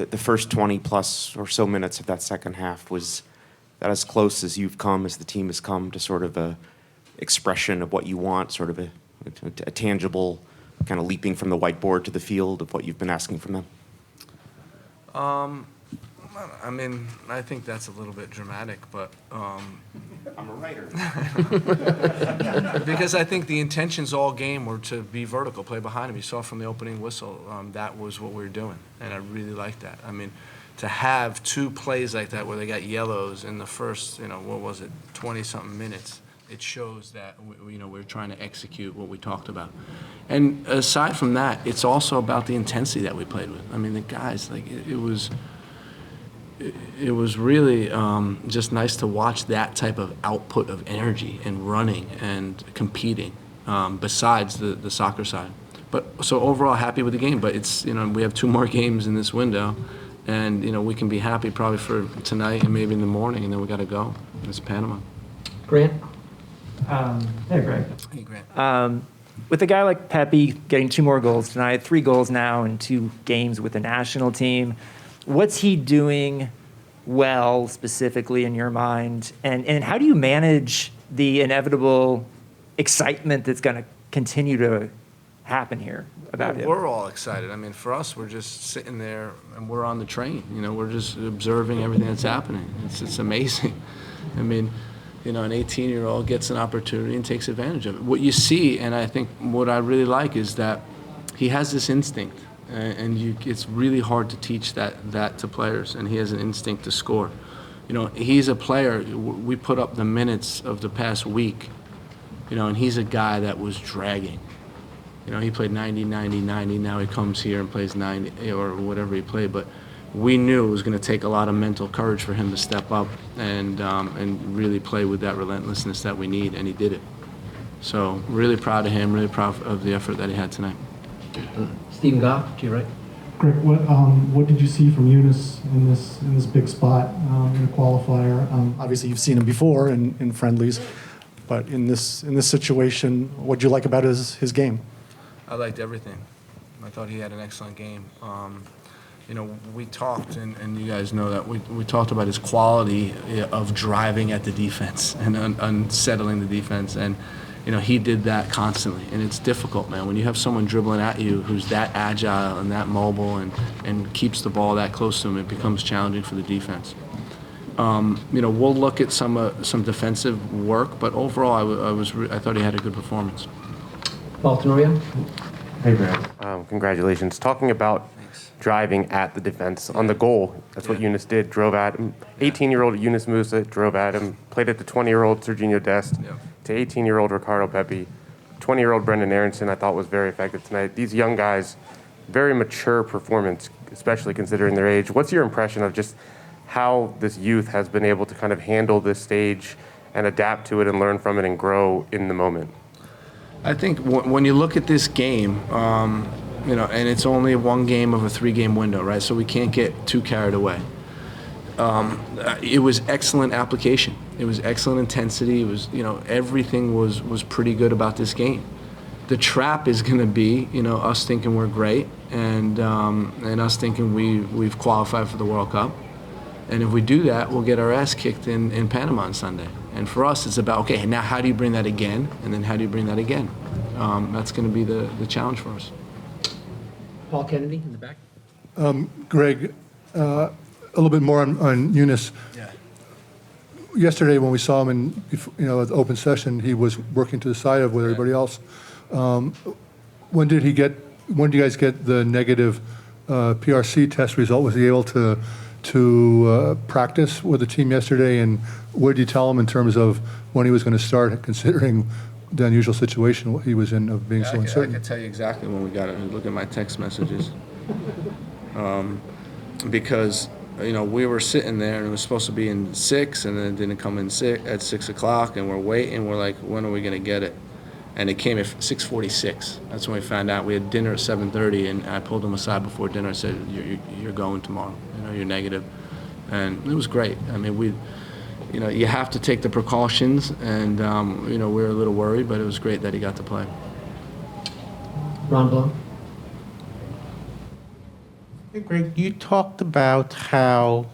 the first 20 plus or so minutes of that second half, was that as close as you've come, as the team has come to sort of a expression of what you want, sort of a tangible kind of leaping from the whiteboard to the field of what you've been asking from them? I mean, I think that's a little bit dramatic, but I'm a writer. because I think the intentions all game were to be vertical, play behind him. You saw from the opening whistle, that was what we were doing, and I really liked that. I mean, to have two plays like that where they got yellows in the first, 20-something minutes, it shows that we're trying to execute what we talked about. And aside from that, it's also about the intensity that we played with. I mean, the guys, like, it was really just nice to watch that type of output of energy and running and competing, besides the soccer side. But so overall, happy with the game. But it's we have 2 more games in this window, and we can be happy probably for tonight and maybe in the morning, and then we got to go. It's Panama. Grant? Hey, Greg. Hey, Grant. With a guy like Pepe getting 2 more goals tonight, 3 goals now in 2 games with the national team, what's he doing well specifically in your mind? And how do you manage the inevitable excitement that's going to continue to happen here about him? We're all excited. I mean, for us, we're just sitting there and we're on the train. We're just observing everything that's happening. It's amazing. I mean, an 18-year-old gets an opportunity and takes advantage of it. What you see, and I think what I really like, is that he has this instinct, and it's really hard to teach that to players, and he has an instinct to score. He's a player. We put up the minutes of the past week, and he's a guy that was dragging. He played 90, 90, 90. Now he comes here and plays 90 or whatever he played, but we knew it was going to take a lot of mental courage for him to step up and really play with that relentlessness that we need, and he did it. So really proud of him, really proud of the effort that he had tonight. Stephen Goff, to your right. Greg, what did you see from Eunice in this big spot in a qualifier? Obviously, you've seen him before in friendlies, but in this situation, what did you like about his game? I liked everything. I thought he had an excellent game. We talked, and you guys know that, we talked about his quality of driving at the defense and unsettling the defense, and he did that constantly, and it's difficult, man. When you have someone dribbling at you who's that agile and that mobile and keeps the ball that close to him, it becomes challenging for the defense. We'll look at some defensive work, but overall, I thought he had a good performance. Paul Tenorio? Hey, Greg. Congratulations. Talking about driving at the defense on the goal, that's what Eunice did, drove at him. 18-year-old Eunice Musa drove at him, played at the 20-year-old Serginho Dest, to 18-year-old Ricardo Pepi. 20-year-old Brendan Aronson I thought was very effective tonight. These young guys, very mature performance, especially considering their age. What's your impression of just how this youth has been able to kind of handle this stage and adapt to it and learn from it and grow in the moment? I think when you look at this game, and it's only 1 game of a 3-game window, right? So we can't get too carried away. It was excellent application. It was excellent intensity. It was, everything was pretty good about this game. The trap is going to be, us thinking we're great and us thinking we've qualified for the World Cup. And if we do that, we'll get our ass kicked in Panama on Sunday. And for us, it's about, okay, now how do you bring that again? And then how do you bring that again? That's going to be the challenge for us. Paul Kennedy in the back. Greg, a little bit more on Eunice. Yeah. Yesterday when we saw him in the open session, he was working to the side of with everybody else. When did you guys get the negative PRC test result? Was he able to practice with the team yesterday, and what did you tell him in terms of when he was going to start, considering the unusual situation he was in of being so uncertain? I can tell you exactly when we got it. Look at my text messages. Because we were sitting there and it was supposed to be in 6, and then it didn't come in at 6 o'clock, and we're waiting. We're like, when are we going to get it? And it came at 6:46. That's when we found out. We had dinner at 7:30, and I pulled him aside before dinner. I said, "You're going tomorrow. You're negative," and it was great. I mean, you have to take the precautions, and we were a little worried, but it was great that he got to play. Ron Blum? Greg, you talked about how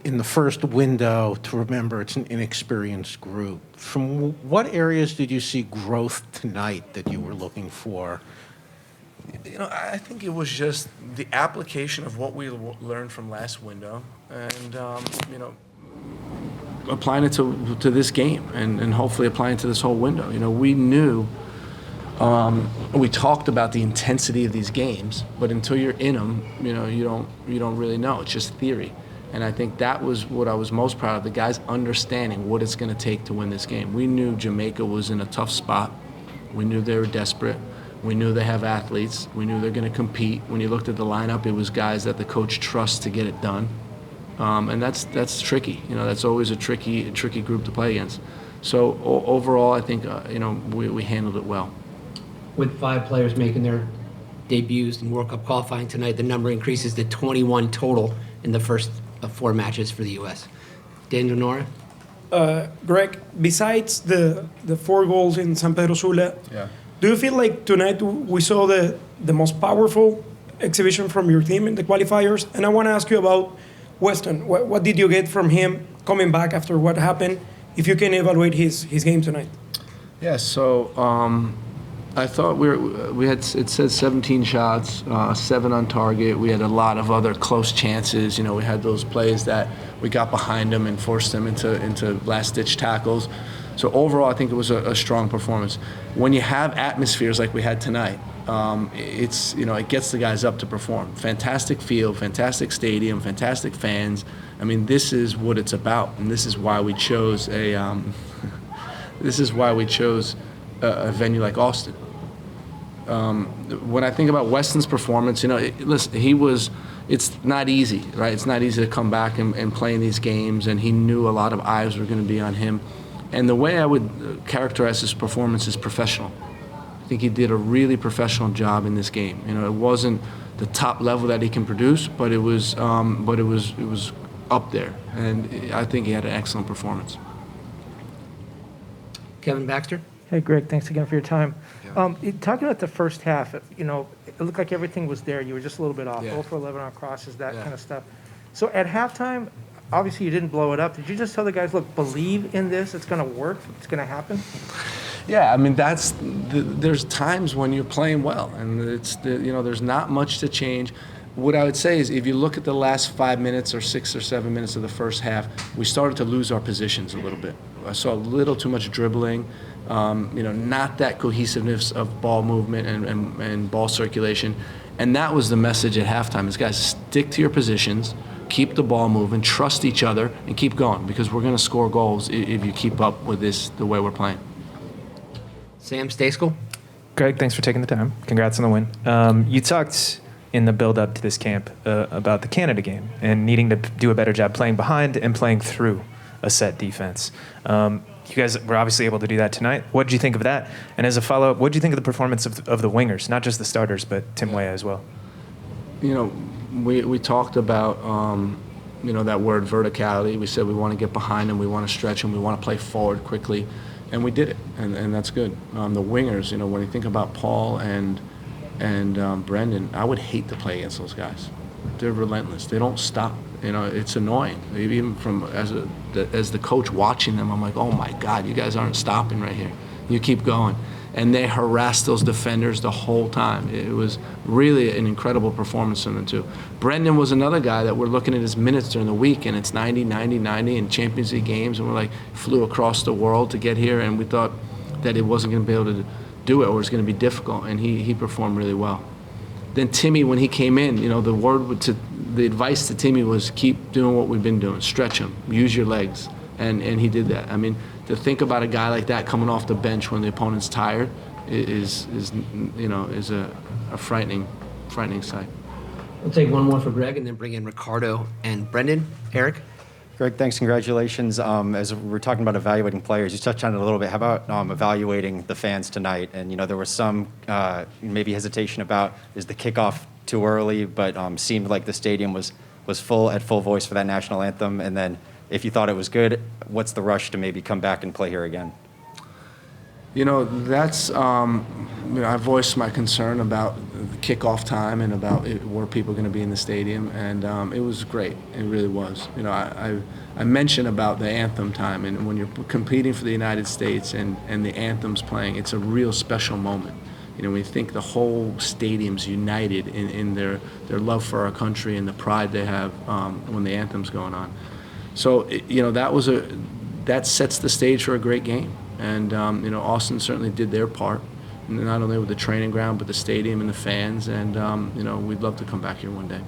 in the first window to remember it's an inexperienced group. From what areas did you see growth tonight that you were looking for? I think it was just the application of what we learned from last window and, applying it to this game and hopefully applying it to this whole window. We knew, we talked about the intensity of these games, but until you're in them, you don't really know. It's just theory. And I think that was what I was most proud of, the guys understanding what it's going to take to win this game. We knew Jamaica was in a tough spot. We knew they were desperate. We knew they have athletes. We knew they're going to compete. When you looked at the lineup, it was guys that the coach trusts to get it done. And that's tricky. That's always a tricky group to play against. So overall, I think, we handled it well. With 5 players making their debuts in World Cup qualifying tonight, the number increases to 21 total in the first 4 matches for the U.S. Daniel Nora? Greg, besides the 4 goals in San Pedro Sula, do you feel like tonight we saw the most powerful exhibition from your team in the qualifiers? And I want to ask you about Weston. What did you get from him coming back after what happened? If you can evaluate his game tonight. Yeah, so I thought we had, it says 17 shots, 7 on target. We had a lot of other close chances. We had those plays that we got behind them and forced them into last-ditch tackles. So overall, I think it was a strong performance. When you have atmospheres like we had tonight, it gets the guys up to perform. Fantastic field, fantastic stadium, fantastic fans. I mean, this is what it's about, and this is why we chose a venue like Austin. When I think about Weston's performance, listen, it's not easy, right? It's not easy to come back and play in these games, and he knew a lot of eyes were going to be on him. And the way I would characterize his performance is professional. I think he did a really professional job in this game. It wasn't the top level that he can produce, but it was up there, and I think he had an excellent performance. Kevin Baxter? Hey, Greg, thanks again for your time. Talking about the first half, it looked like everything was there. You were just a little bit off, 0 for 11 on crosses, that kind of stuff. So at halftime, obviously you didn't blow it up. Did you just tell the guys, look, believe in this, it's going to work, it's going to happen? Yeah, I mean, there's times when you're playing well, and there's not much to change. What I would say is if you look at the last 5 minutes or 6 or 7 minutes of the first half, we started to lose our positions a little bit. I saw a little too much dribbling, not that cohesiveness of ball movement and ball circulation. And that was the message at halftime is, guys, stick to your positions, keep the ball moving, trust each other, and keep going, because we're going to score goals if you keep up with this the way we're playing. Sam Stejskal? Greg, thanks for taking the time. Congrats on the win. You talked in the build-up to this camp about the Canada game and needing to do a better job playing behind and playing through a set defense. You guys were obviously able to do that tonight. What did you think of that? And as a follow-up, what did you think of the performance of the wingers, not just the starters, but Tim Weah as well? We talked about that word verticality. We said we want to get behind them, we want to stretch them, we want to play forward quickly, and we did it, and that's good. The wingers, when you think about Paul and Brendan, I would hate to play against those guys. They're relentless. They don't stop. It's annoying. Even from as the coach watching them, I'm like, oh my God, you guys aren't stopping right here. You keep going. And they harassed those defenders the whole time. It was really an incredible performance from them too. Brendan was another guy that we're looking at his minutes during the week, and it's 90, 90, 90 in Champions League games, and we're like, flew across the world to get here, and we thought that it wasn't going to be able to do it, or it was going to be difficult, and he performed really well. Then Timmy, when he came in, the advice to Timmy was keep doing what we've been doing, stretch him, use your legs, and he did that. I mean, to think about a guy like that coming off the bench when the opponent's tired is a frightening sight. We'll take one more for Greg and then bring in Ricardo and Brendan. Eric? Greg, thanks. Congratulations. As we're talking about evaluating players, you touched on it a little bit. How about evaluating the fans tonight? And, there was some maybe hesitation about, is the kickoff too early? But seemed like the stadium was full, at full voice for that national anthem. And then if you thought it was good, what's the rush to maybe come back and play here again? That's, I voiced my concern about the kickoff time and about were people going to be in the stadium, and it was great. It really was. You know, I mentioned about the anthem time, and when you're competing for the United States and the anthem's playing, it's a real special moment. You know, when you think the whole stadium's united in their love for our country and the pride they have when the anthem's going on. So, you know, that sets the stage for a great game. And, you know, Austin certainly did their part, not only with the training ground, but the stadium and the fans. And, you know, we'd love to come back here one day.